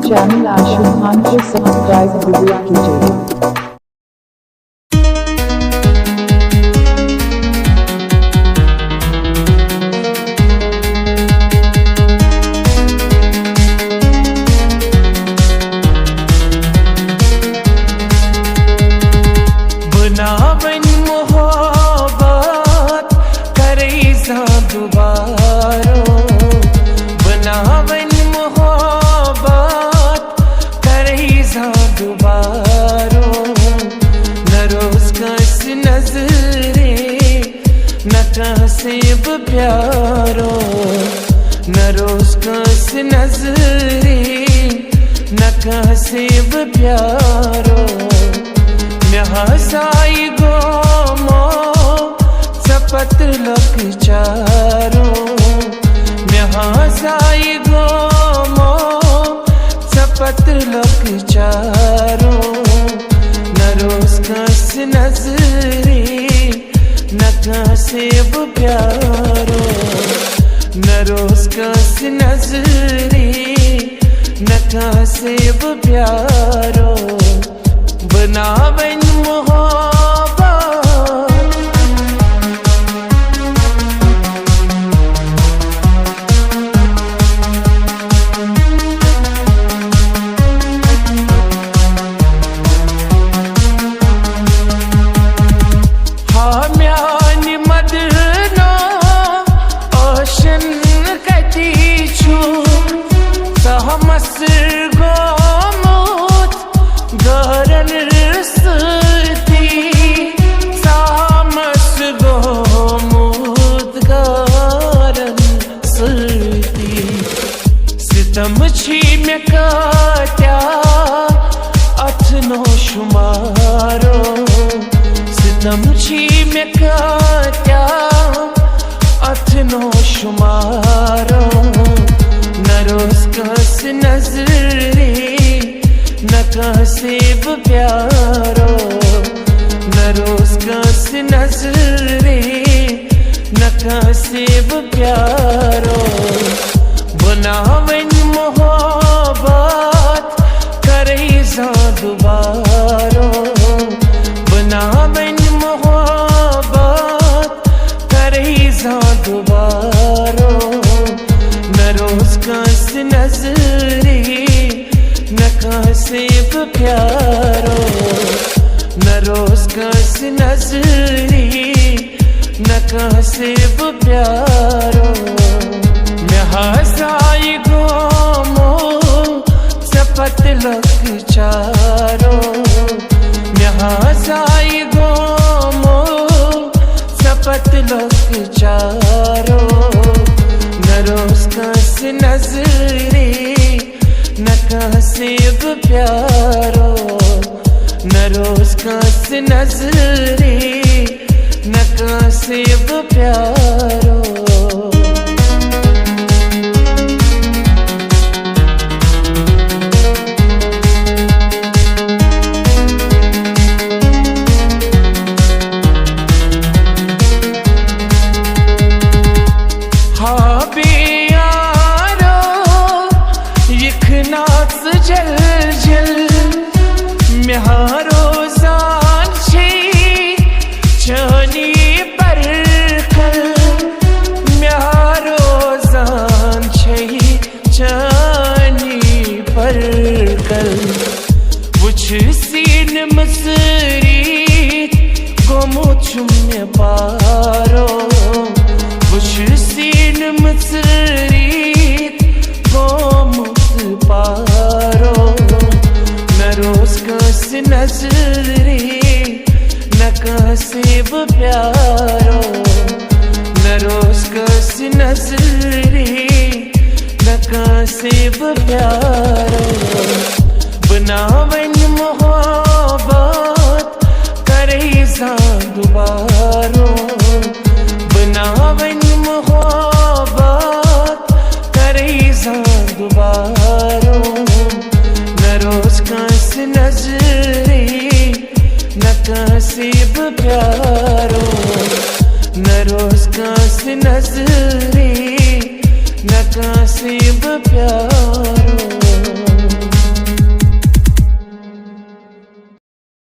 Channel आशु खान को subscribe Gurua कीजिए। बनावन मोहब्बत करे सा दुबारो, बनावन मोहब्बत करे सा दुबारो। न रोज कस नजरे न कसेब प्यारो, न रोज कस नजरे न कसेब प्यारो। हसाई गोमो चपत लक चारो, हसाई गोमो चपत लक चारो। न रोज कस नजरे न कसेब प्यारो, न रोज कस नजरे न कसेब प्यारो। बनावन तमछी में काट्या अथनो शुमारो, सितमछी में काट्या अथनो शुमारो। न रोज कस नजरे न कसेब प्यारो, न रोज कस नजरे न कसेब प्यारो। बनावन मोहब्बत करे सा दुबारो, बनावन मोहब्बत करे सा दुबारो। न रोज कस नजरे न कसेब प्यारो, न रोज कस नजरे न कसेब प्यारो। हसाई गोमो चपत लक चारो, हसाई गोमो चपत लक चारो। न रोज कस नजरे न कसेब प्यारो, न रोज कस नजरे न कसेब प्यारो। सीन मसरी गोमो चुम्य पारो, बुश सीन मसरी गोमुत पारो। न रोज कस नजरे न कसेब प्यारो, न रोज कस नजरे न कसेब प्यारो। बनावन मोहब्बत करे सा दुबारो, बनावन मोहब्बत करे सा दुबारो। न रोज कस नजरे न कसेब प्यारो, न रोज कस नजरे न कसेब प्यारो।